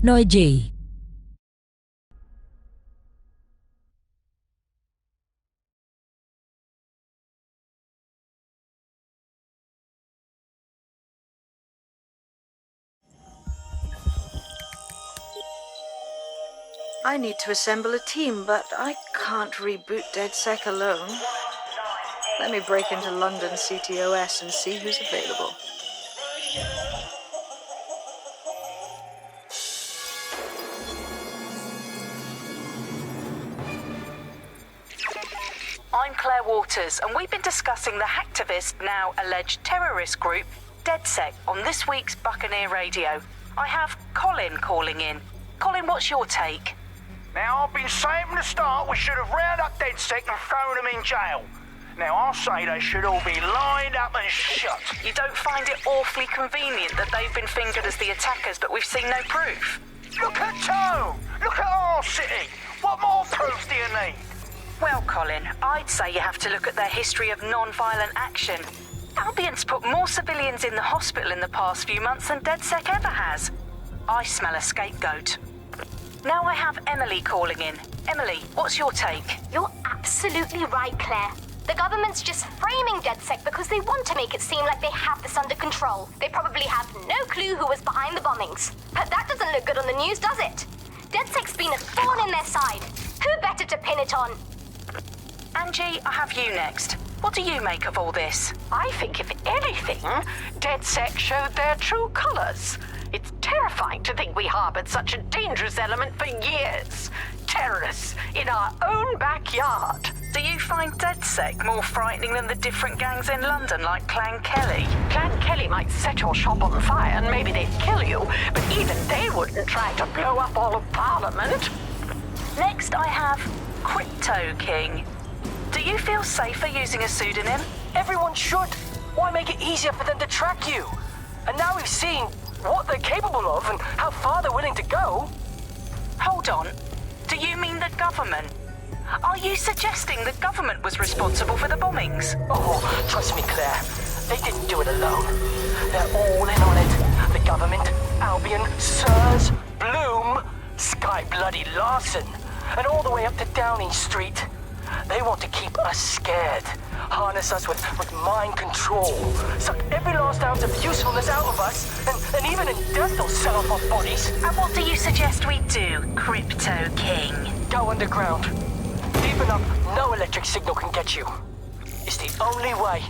NoeG. I need to assemble a team, but I can't reboot DedSec alone. Let me break into London CTOS and see who's available. I'm Claire Waters, and we've been discussing the hacktivist, now alleged terrorist group, DedSec, on this week's Buccaneer Radio. I have Colin calling in. Colin, what's your take? Now, I've been saying from the start we should have rounded up DedSec and thrown them in jail. Now, I'll say they should all be lined up and shot. You don't find it awfully convenient that they've been fingered as the attackers, but we've seen no proof? Look at Tone! Look at our city! What more proof do you need? Well, Colin, I'd say you have to look at their history of non-violent action. Albion's put more civilians in the hospital in the past few months than DedSec ever has. I smell a scapegoat. Now I have Emily calling in. Emily, what's your take? You're absolutely right, Claire. The government's just framing DedSec because they want to make it seem like they have this under control. They probably have no clue who was behind the bombings. But that doesn't look good on the news, does it? DedSec's been a thorn in their side. Who better to pin it on? Angie, I have you next. What do you make of all this? I think, if anything, DedSec showed their true colors. It's terrifying to think we harbored such a dangerous element for years. Terrorists in our own backyard. Do you find DedSec more frightening than the different gangs in London like Clan Kelly? Clan Kelly might set your shop on fire and maybe they'd kill you, but even they wouldn't try to blow up all of Parliament. Next I have Crypto King. Do you feel safer using a pseudonym? Everyone should. Why make it easier for them to track you? And now we've seen what they're capable of and how far they're willing to go. Hold on. Do you mean the government? Are you suggesting the government was responsible for the bombings? Oh, trust me, Claire. They didn't do it alone. They're all in on it. The government, Albion, Sirs, Bloom, Sky Bloody Larson, and all the way up to Downing Street. They want to keep us scared, harness us with mind control, suck every last ounce of usefulness out of us, and even in death they'll sell off our bodies. And what do you suggest we do, Crypto King? Go underground. Deep enough, no electric signal can get you. It's the only way.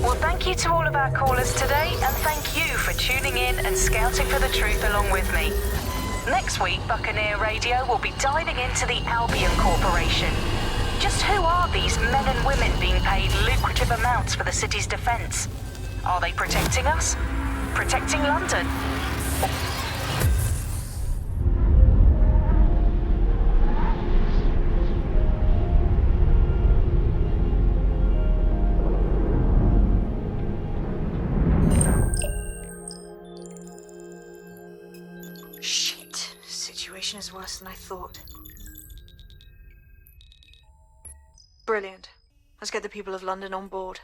Well, thank you to all of our callers today, and thank you for tuning in and scouting for the truth along with me. Next week, Buccaneer Radio will be diving into the Albion Corporation. Just who are these men and women being paid lucrative amounts for the city's defence? Are they protecting us? Protecting London? Shit. Situation is worse than I thought. Brilliant. Let's get the people of London on board.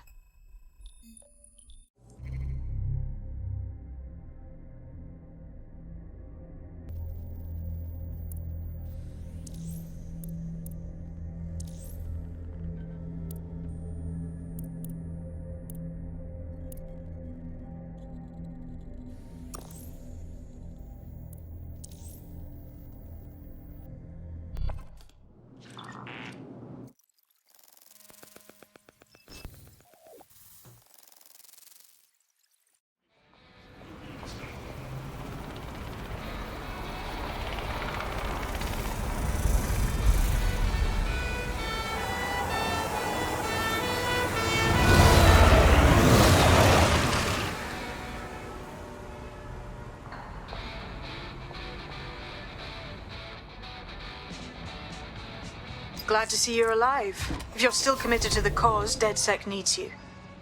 Glad to see you're alive. If you're still committed to the cause, DedSec needs you.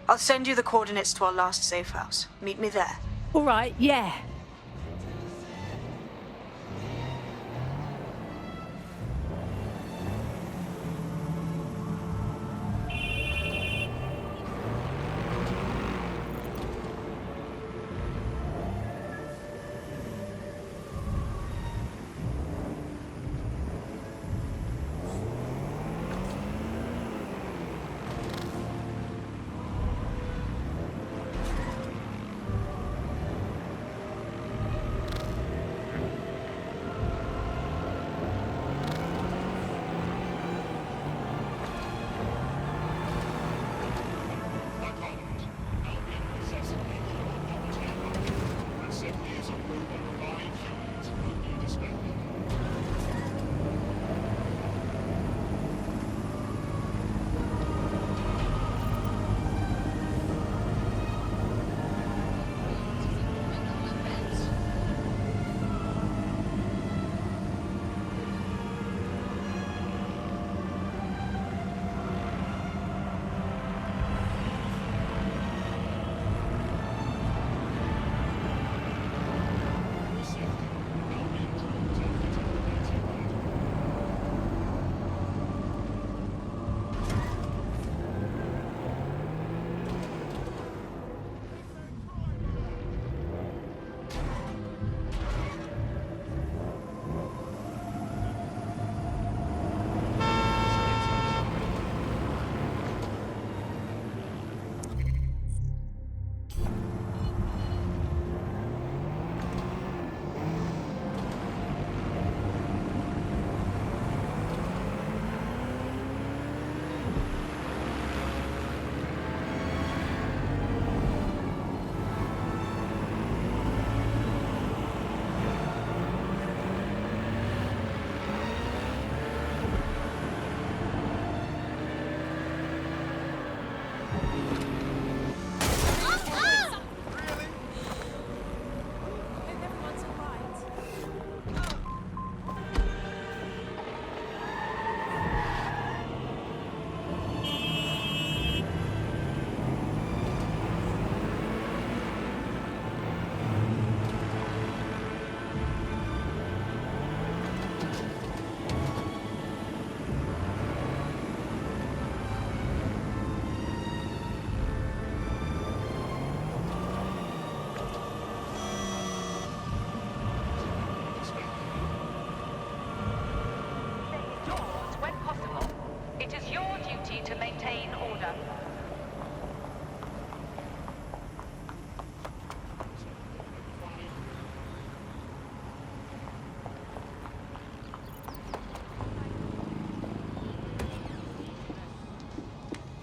I'll send you the coordinates to our last safe house. Meet me there. All right, yeah.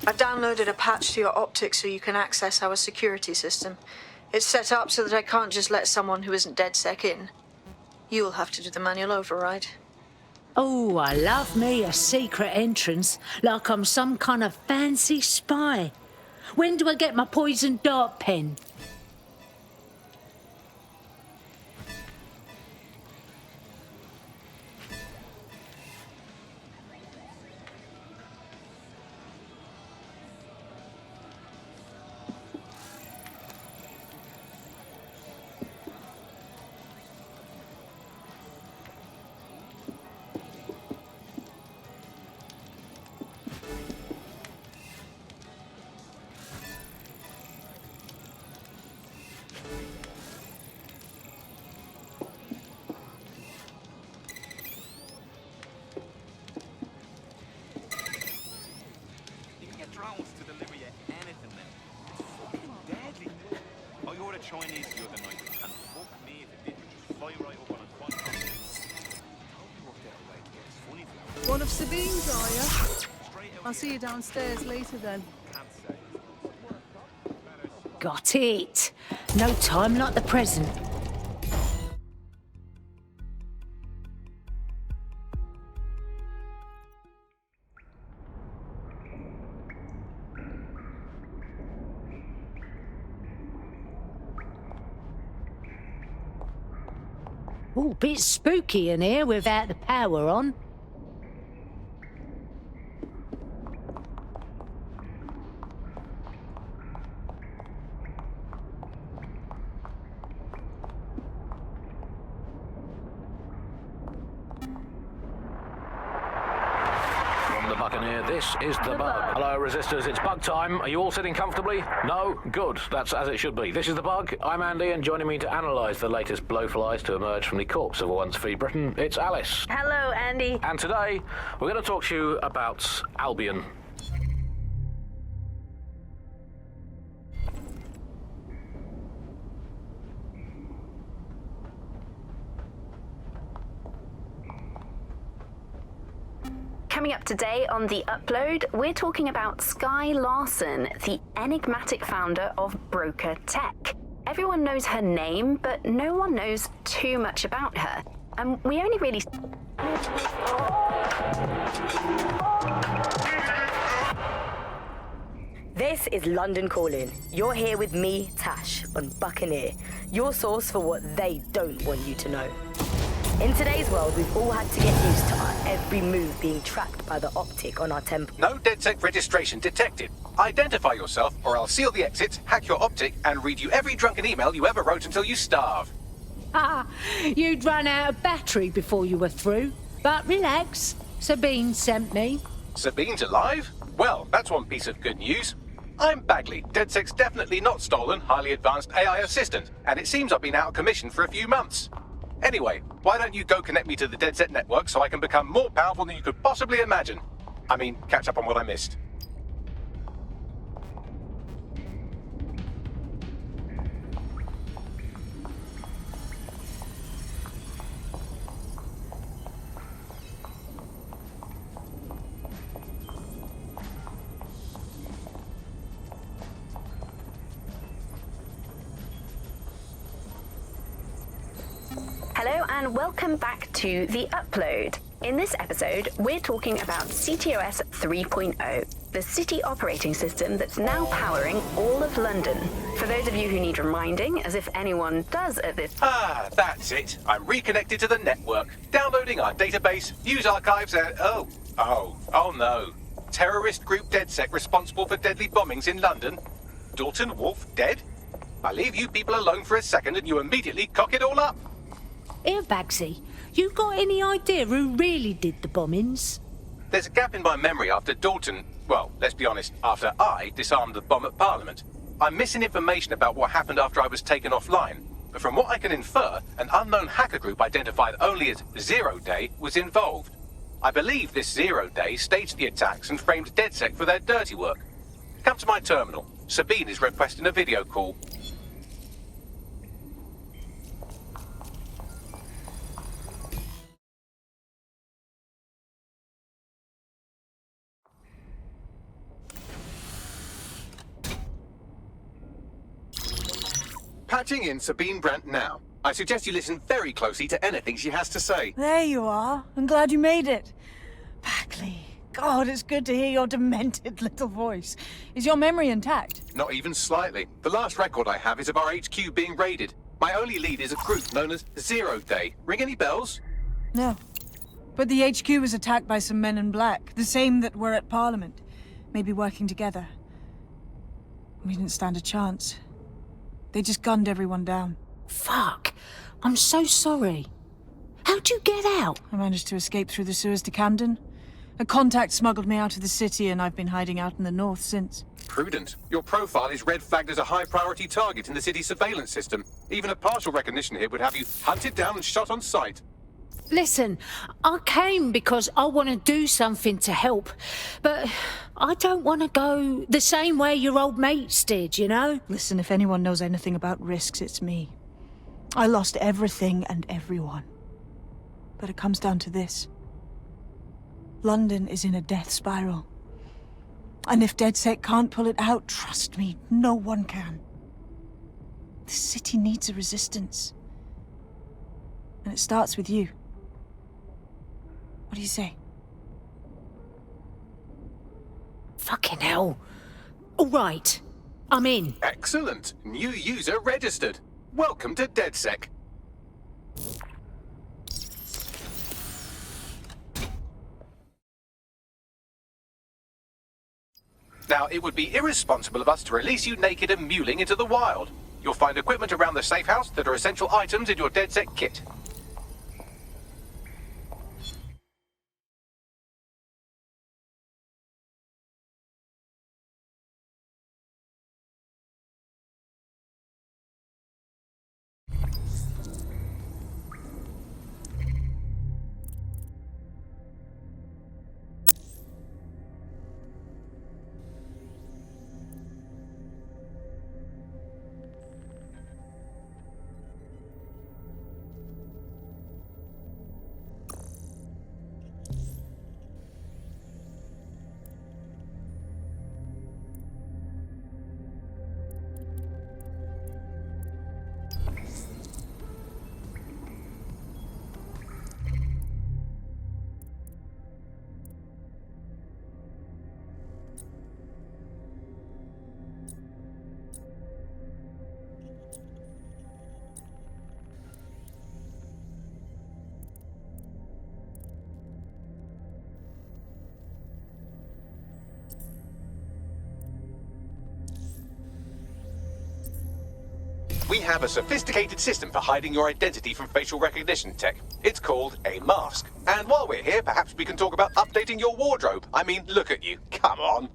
I've downloaded a patch to your optics so you can access our security system. It's set up so that I can't just let someone who isn't DedSec in. You'll have to do the manual override. Oh, I love me a secret entrance, like I'm some kind of fancy spy. When do I get my poison dart pen? Chinese the other night, and fuck me if it didn't just fly right up on a quantum. I hope you worked out a way to get as funny for you. One of Sabine's, are you? I'll see you downstairs later then. Got it. No time like the present. Oh, bit spooky in here without the power on. From the Buccaneer, this is the Bug. Hello, resistors, it's bug time. Are you all sitting comfortably? No? Good, that's as it should be. This is the Bug. I'm Andy, and joining me to analyse the latest blowflies to emerge from the corpse of a once free Britain, it's Alice. Hello, Andy. And today, we're going to talk to you about Albion. Coming up today on The Upload, we're talking about Skye Larson, the enigmatic founder of Broker Tech. Everyone knows her name, but no one knows too much about her. And we only really... This is London Calling. You're here with me, Tash, on Buccaneer, your source for what they don't want you to know. In today's world, we've all had to get used to our every move being tracked by the optic on our temple. No DedSec registration detected. Identify yourself, or I'll seal the exits, hack your optic, and read you every drunken email you ever wrote until you starve. Ah, you'd run out of battery before you were through. But relax, Sabine sent me. Sabine's alive? Well, that's one piece of good news. I'm Bagley, DedSec's definitely not stolen, highly advanced AI assistant, and it seems I've been out of commission for a few months. Anyway, why don't you go connect me to the DedSec network so I can become more powerful than you could possibly imagine? I mean, catch up on what I missed. Hello and welcome back to The Upload. In this episode, we're talking about CTOS 3.0, the city operating system that's now powering all of London. For those of you who need reminding, as if anyone does at this... Ah, that's it. I'm reconnected to the network, downloading our database, news archives, and... Oh no. Terrorist group DedSec responsible for deadly bombings in London? Dalton Wolf dead? I leave you people alone for a second and you immediately cock it all up. Here, Bagsy, you got any idea who really did the bombings? There's a gap in my memory after Dalton, well, let's be honest, after I disarmed the bomb at Parliament. I'm missing information about what happened after I was taken offline, but from what I can infer, an unknown hacker group identified only as Zero Day was involved. I believe this Zero Day staged the attacks and framed DedSec for their dirty work. Come to my terminal. Sabine is requesting a video call. patching in Sabine Brandt now. I suggest you listen very closely to anything she has to say. There you are. I'm glad you made it. Packley. God, it's good to hear your demented little voice. Is your memory intact? Not even slightly. The last record I have is of our HQ being raided. My only lead is a group known as Zero Day. Ring any bells? No. But the HQ was attacked by some men in black, the same that were at Parliament. Maybe working together. We didn't stand a chance. They just gunned everyone down. Fuck. I'm so sorry. How'd you get out? I managed to escape through the sewers to Camden. A contact smuggled me out of the city, and I've been hiding out in the north since. Prudent. Your profile is red flagged as a high-priority target in the city's surveillance system. Even a partial recognition here would have you hunted down and shot on sight. Listen, I came because I want to do something to help, but I don't want to go the same way your old mates did, you know? Listen, if anyone knows anything about risks, it's me. I lost everything and everyone. But it comes down to this. London is in a death spiral. And if DedSec can't pull it out, trust me, no one can. The city needs a resistance. And it starts with you. What do you say? Fucking hell. All right. I'm in. Excellent. New user registered. Welcome to DedSec. Now, it would be irresponsible of us to release you naked and mewling into the wild. You'll find equipment around the safe house that are essential items in your DedSec kit. We have a sophisticated system for hiding your identity from facial recognition tech. It's called a mask. And while we're here, perhaps we can talk about updating your wardrobe. I mean, look at you. Come on.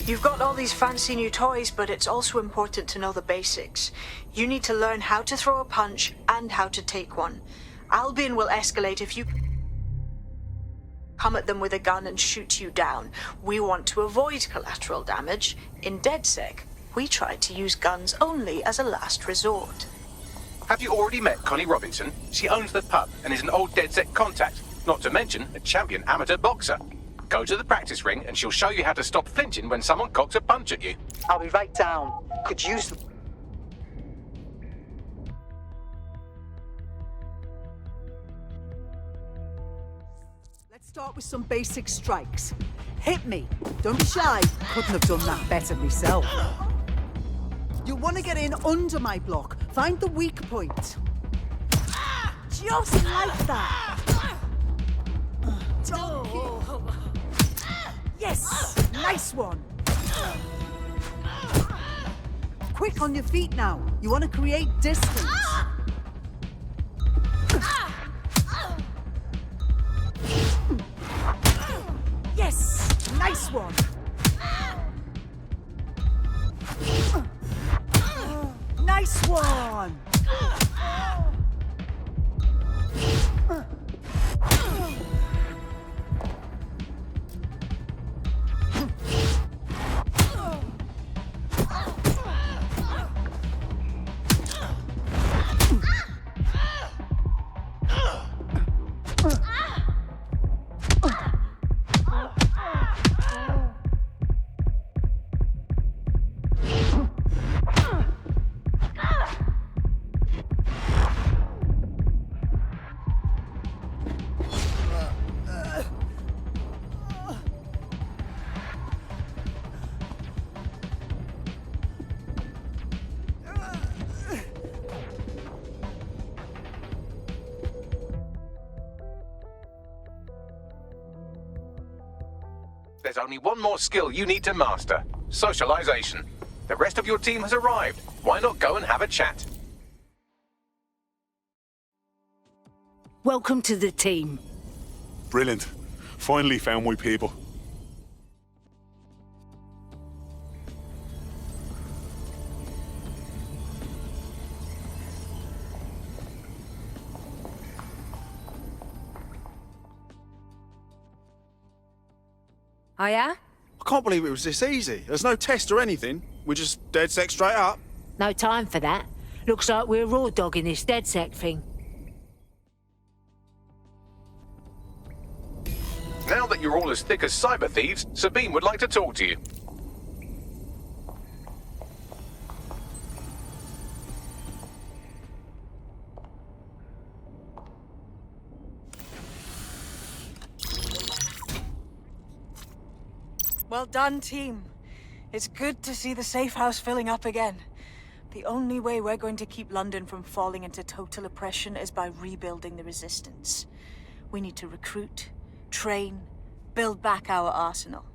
You've got all these fancy new toys, but it's also important to know the basics. You need to learn how to throw a punch and how to take one. Albion will escalate if you come at them with a gun and shoot you down. We want to avoid collateral damage. In DedSec, we try to use guns only as a last resort. Have you already met Connie Robinson? She owns the pub and is an old DedSec contact, not to mention a champion amateur boxer. Go to the practice ring and she'll show you how to stop flinching when someone cocks a punch at you. I'll be right down. Could use them. Let's start with some basic strikes. Hit me. Don't be shy. Couldn't have done that better myself. You'll want to get in under my block. Find the weak point. Just like that. Don't kick. Yes! Nice one! Quick on your feet now. You want to create distance. Yes! Nice one! Nice one! There's only one more skill you need to master. Socialization. The rest of your team has arrived. Why not go and have a chat? Welcome to the team. Brilliant. Finally found my people. Oh yeah? I can't believe it was this easy. There's no test or anything. We're just DedSec straight up. No time for that. Looks like we're raw dogging this DedSec thing. Now that you're all as thick as cyber thieves, Sabine would like to talk to you. Well done, team. It's good to see the safe house filling up again. The only way we're going to keep London from falling into total oppression is by rebuilding the resistance. We need to recruit, train, build back our arsenal.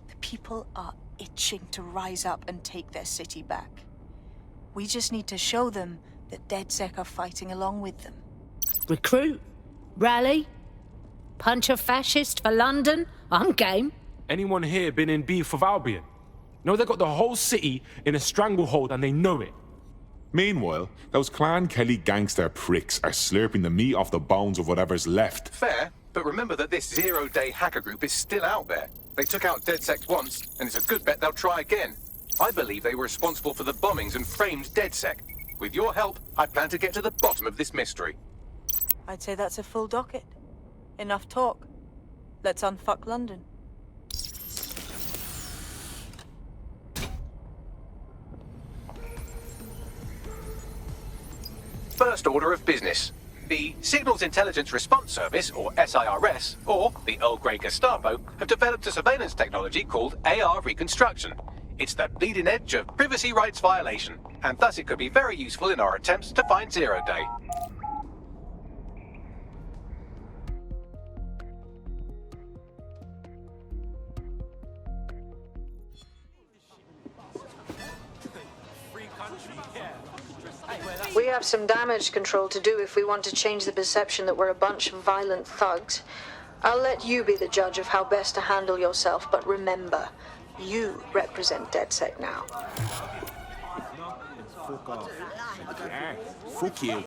The people are itching to rise up and take their city back. We just need to show them that DedSec are fighting along with them. Recruit? Rally? Punch a fascist for London? I'm game. Anyone here been in beef with Albion? No, they got the whole city in a stranglehold and they know it. Meanwhile, those Clan Kelly gangster pricks are slurping the meat off the bones of whatever's left. Fair, but remember that this zero-day hacker group is still out there. They took out DedSec once, and it's a good bet they'll try again. I believe they were responsible for the bombings and framed DedSec. With your help, I plan to get to the bottom of this mystery. I'd say that's a full docket. Enough talk. Let's unfuck London. First order of business. The Signals Intelligence Response Service, or SIRS, or the Earl Grey Gestapo, have developed a surveillance technology called AR Reconstruction. It's the bleeding edge of privacy rights violation, and thus it could be very useful in our attempts to find Zero Day. We have some damage control to do if we want to change the perception that we're a bunch of violent thugs. I'll let you be the judge of how best to handle yourself, but remember, you represent DedSec now. Fuck you.